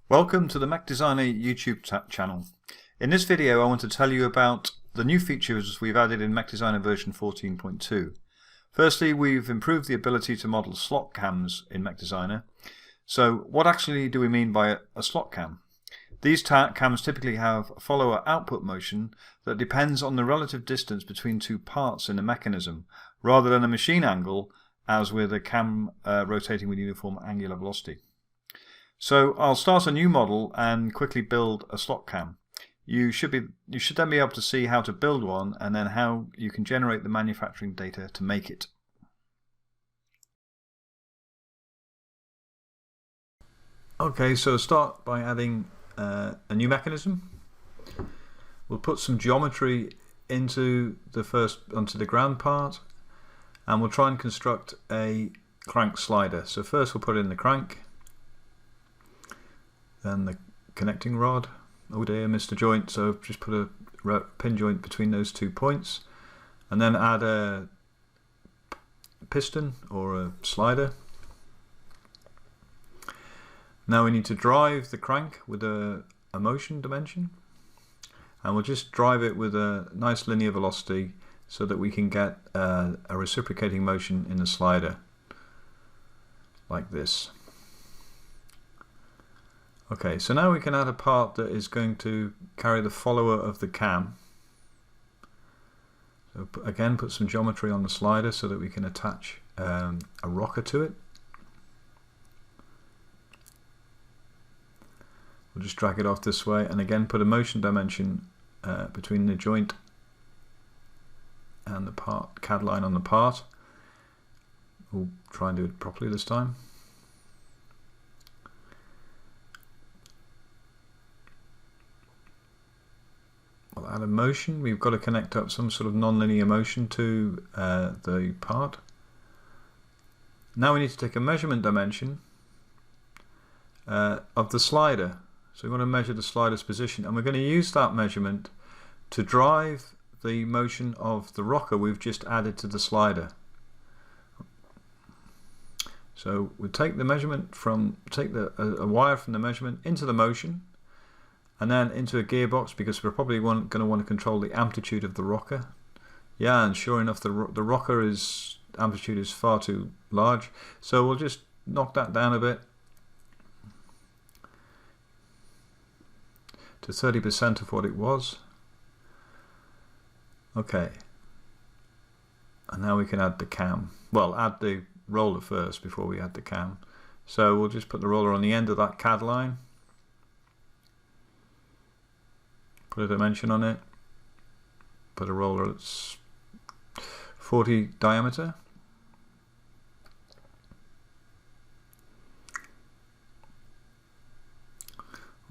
Welcome to the MechDesigner YouTube channel. In this video I want to tell you about the new features we've added in MechDesigner version 14.2. Firstly, we've improved the ability to model slot cams in MechDesigner. So what actually do we mean by a slot cam? These cams typically have a follower output motion that depends on the relative distance between two parts in the mechanism, rather than a machine angle as with a cam rotating with uniform angular velocity. So I'll start a new model and quickly build a slot cam. You should then be able to see how to build one and then how you can generate the manufacturing data to make it. Okay, so start by adding a new mechanism. We'll put some geometry onto the ground part, and we'll try and construct a crank slider. So first we'll put in the crank, then the connecting rod. Oh dear, missed a joint, so just put a pin joint between those 2 points, and then add a piston or a slider. Now we need to drive the crank with a motion dimension, and we'll just drive it with a nice linear velocity so that we can get a reciprocating motion in the slider like this. Okay, so now we can add a part that is going to carry the follower of the cam. So again, put some geometry on the slider so that we can attach a rocker to it. We'll just drag it off this way, and again put a motion dimension between the joint and the CAD line on the part. We'll try and do it properly this time. We'll add a motion. We've got to connect up some sort of non-linear motion to the part. Now we need to take a measurement dimension of the slider. So we want to measure the slider's position, and we're going to use that measurement to drive the motion of the rocker we've just added to the slider. So we take the measurement a wire from the measurement into the motion, and then into a gearbox, because we're probably going to want to control the amplitude of the rocker. Yeah, and sure enough, the rocker amplitude is far too large, so we'll just knock that down a bit to 30% of what it was. Okay, and now we can add the cam. Well, add the roller first before we add the cam. So we'll just put the roller on the end of that CAD line, put a dimension on it, put a roller that's 40 diameter.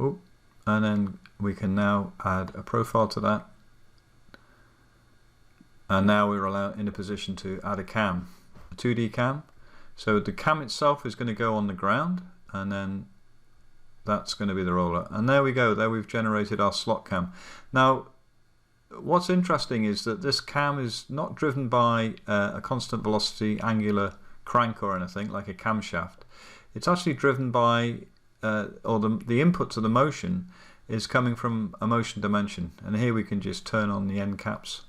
Oh, and then we can now add a profile to that, and now we're in a position to add a cam, a 2D cam. So the cam itself is going to go on the ground, and then that's going to be the roller. And there we go, there we've generated our slot cam. Now what's interesting is that this cam is not driven by a constant velocity angular crank or anything like a camshaft. It's actually driven by or the input to the motion is coming from a motion dimension, and here we can just turn on the end caps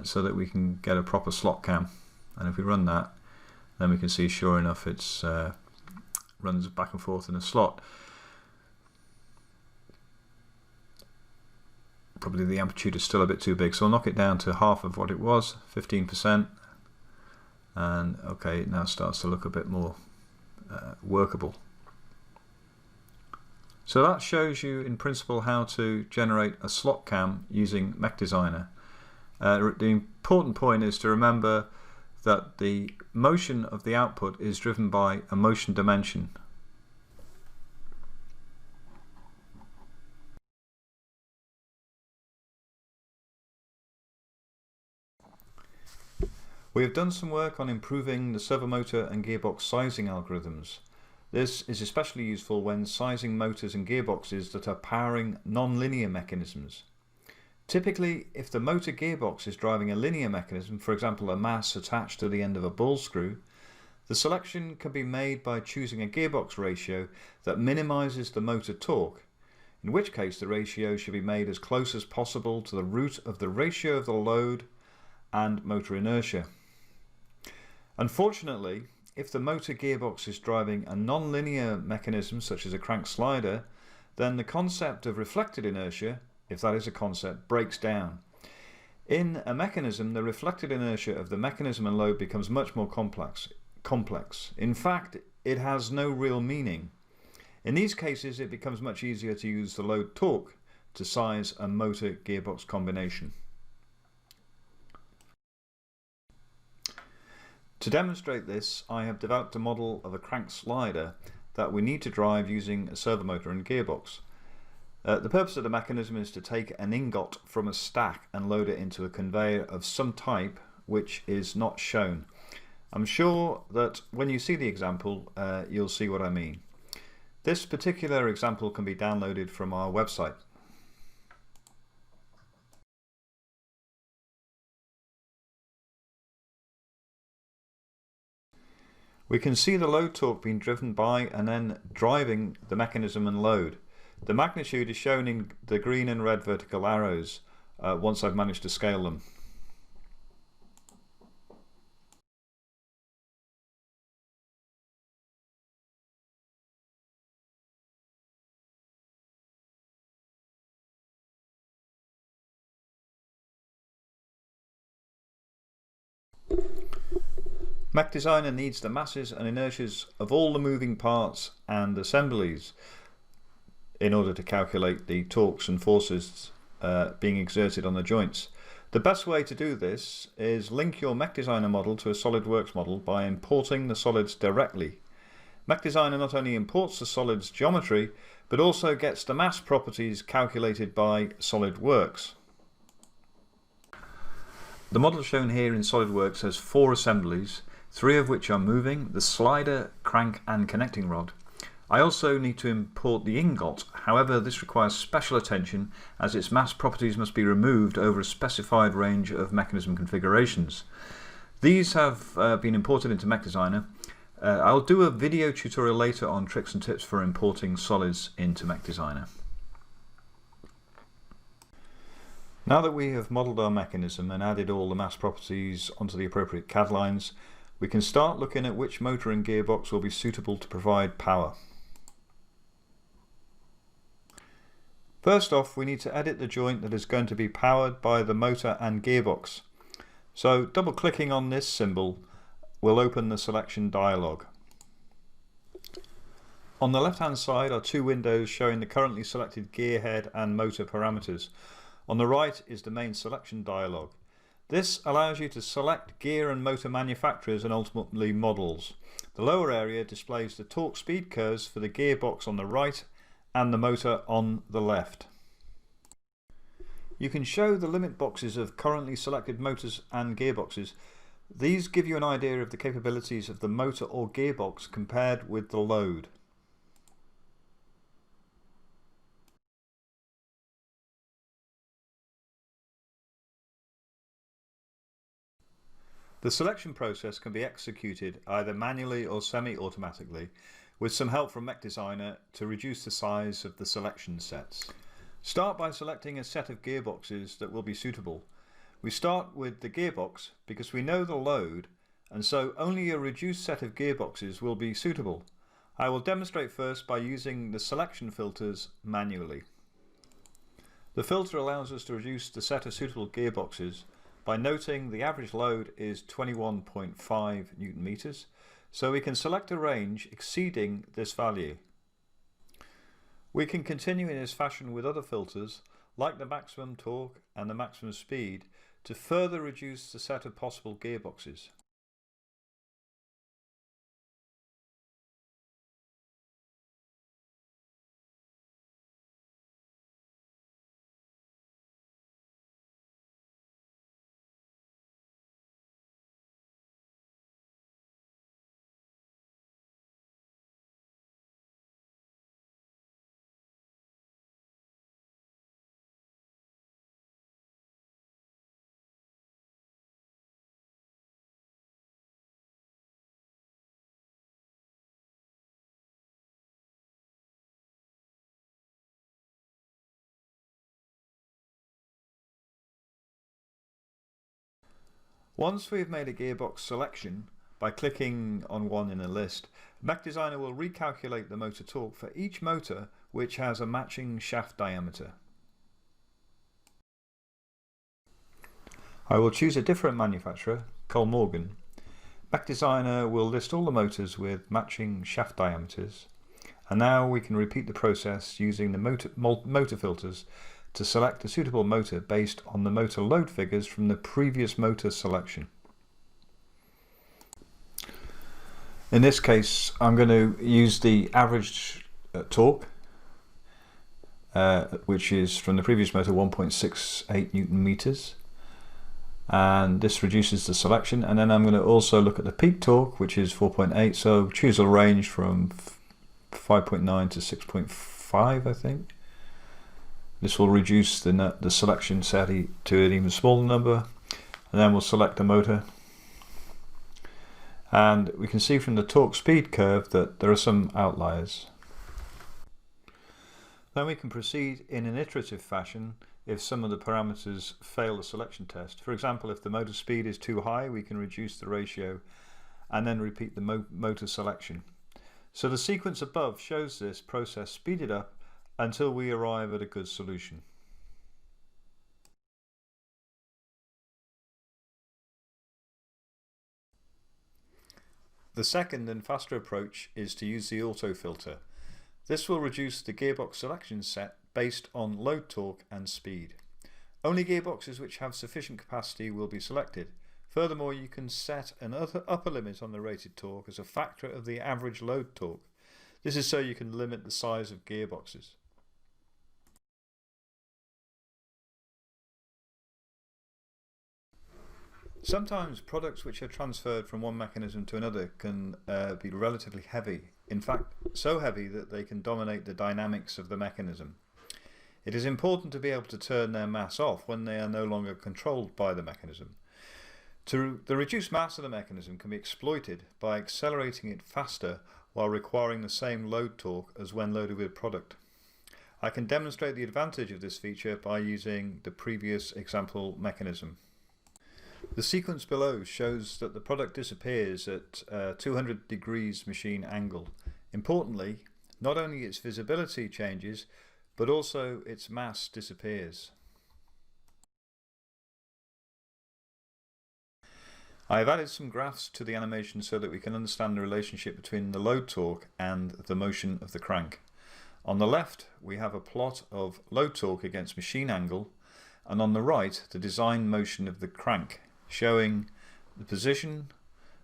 so that we can get a proper slot cam. And if we run that, then we can see sure enough it's runs back and forth in a slot. Probably the amplitude is still a bit too big, so I'll knock it down to half of what it was, 15%, and okay, it now starts to look a bit more workable. So that shows you in principle how to generate a slot cam using MechDesigner. The important point is to remember that the motion of the output is driven by a motion dimension. We have done some work on improving the servomotor and gearbox sizing algorithms. This is especially useful when sizing motors and gearboxes that are powering non-linear mechanisms. Typically, if the motor gearbox is driving a linear mechanism, for example a mass attached to the end of a ball screw, The selection can be made by choosing a gearbox ratio that minimizes the motor torque, in which case the ratio should be made as close as possible to the root of the ratio of the load and motor inertia. Unfortunately, if the motor gearbox is driving a non-linear mechanism such as a crank slider, then the concept of reflected inertia, if that is a concept, breaks down. In a mechanism, the reflected inertia of the mechanism and load becomes much more complex. In fact, it has no real meaning. In these cases, it becomes much easier to use the load torque to size a motor gearbox combination. To demonstrate this, I have developed a model of a crank slider that we need to drive using a servomotor and gearbox. The purpose of the mechanism is to take an ingot from a stack and load it into a conveyor of some type which is not shown. I'm sure that when you see the example, you'll see what I mean. This particular example can be downloaded from our website. We can see the load torque being driven by and then driving the mechanism and load. The magnitude is shown in the green and red vertical arrows once I've managed to scale them. MechDesigner needs the masses and inertias of all the moving parts and assemblies in order to calculate the torques and forces being exerted on the joints. The best way to do this is link your MechDesigner model to a SolidWorks model by importing the solids directly. MechDesigner not only imports the solids geometry, but also gets the mass properties calculated by SolidWorks. The model shown here in SolidWorks has 4 assemblies, 3 of which are moving: the slider, crank and connecting rod. I also need to import the ingot, however this requires special attention as its mass properties must be removed over a specified range of mechanism configurations. These have been imported into MechDesigner. I'll do a video tutorial later on tricks and tips for importing solids into MechDesigner. Now that we have modelled our mechanism and added all the mass properties onto the appropriate CAD lines, we can start looking at which motor and gearbox will be suitable to provide power. First off, we need to edit the joint that is going to be powered by the motor and gearbox. So double clicking on this symbol will open the selection dialog. On the left hand side are 2 windows showing the currently selected gear head and motor parameters. On the right is the main selection dialog. This allows you to select gear and motor manufacturers and ultimately models. The lower area displays the torque speed curves for the gearbox on the right and the motor on the left. You can show the limit boxes of currently selected motors and gearboxes. These give you an idea of the capabilities of the motor or gearbox compared with the load. The selection process can be executed either manually or semi-automatically, with some help from MechDesigner to reduce the size of the selection sets. Start by selecting a set of gearboxes that will be suitable. We start with the gearbox because we know the load, and so only a reduced set of gearboxes will be suitable. I will demonstrate first by using the selection filters manually. The filter allows us to reduce the set of suitable gearboxes by noting the average load is 21.5 Newton meters, so we can select a range exceeding this value. We can continue in this fashion with other filters like the maximum torque and the maximum speed to further reduce the set of possible gearboxes. Once we've made a gearbox selection by clicking on one in a list, MechDesigner will recalculate the motor torque for each motor which has a matching shaft diameter. I will choose a different manufacturer, Morgan. MechDesigner will list all the motors with matching shaft diameters, and now we can repeat the process using the motor filters to select a suitable motor based on the motor load figures from the previous motor selection. In this case, I'm going to use the average torque, which is from the previous motor 1.68 Newton meters, and this reduces the selection. And then I'm going to also look at the peak torque, which is 4.8, so choose a range from 5.9 to 6.5, I think. This will reduce the selection set to an even smaller number, and then we'll select the motor. And we can see from the torque speed curve that there are some outliers. Then we can proceed in an iterative fashion if some of the parameters fail the selection test. For example, if the motor speed is too high, we can reduce the ratio and then repeat the motor selection. So the sequence above shows this process speeded up until we arrive at a good solution. The second and faster approach is to use the auto filter. This will reduce the gearbox selection set based on load torque and speed. Only gearboxes which have sufficient capacity will be selected. Furthermore, you can set an upper limit on the rated torque as a factor of the average load torque. This is so you can limit the size of gearboxes. Sometimes products which are transferred from one mechanism to another can be relatively heavy. In fact, so heavy that they can dominate the dynamics of the mechanism. It is important to be able to turn their mass off when they are no longer controlled by the mechanism. The reduced mass of the mechanism can be exploited by accelerating it faster while requiring the same load torque as when loaded with product. I can demonstrate the advantage of this feature by using the previous example mechanism. The sequence below shows that the product disappears at 200 degrees machine angle. Importantly, not only its visibility changes, but also its mass disappears. I have added some graphs to the animation so that we can understand the relationship between the load torque and the motion of the crank. On the left, we have a plot of load torque against machine angle, and on the right, the design motion of the crank, showing the position,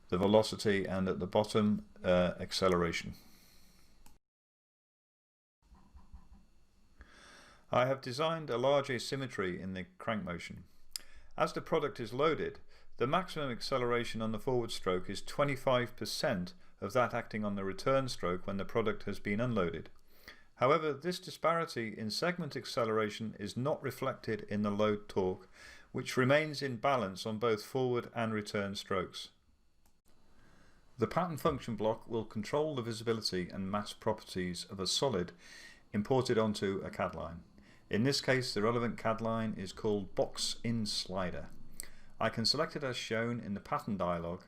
the velocity, and at the bottom, acceleration. I have designed a large asymmetry in the crank motion. As the product is loaded, the maximum acceleration on the forward stroke is 25% of that acting on the return stroke when the product has been unloaded. However, this disparity in segment acceleration is not reflected in the load torque, which remains in balance on both forward and return strokes. The pattern function block will control the visibility and mass properties of a solid imported onto a CAD line. In this case, the relevant CAD line is called Box In Slider. I can select it as shown in the pattern dialog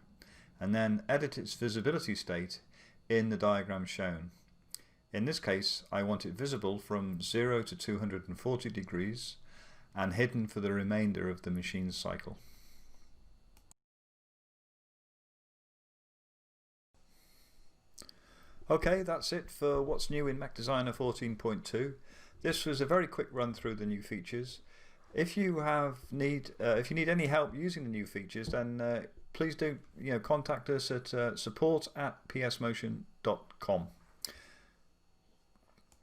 and then edit its visibility state in the diagram shown. In this case, I want it visible from 0 to 240 degrees and hidden for the remainder of the machine cycle. Okay, that's it for what's new in MechDesigner 14.2. This was a very quick run through the new features. If you need any help using the new features, then please do contact us at support@psmotion.com.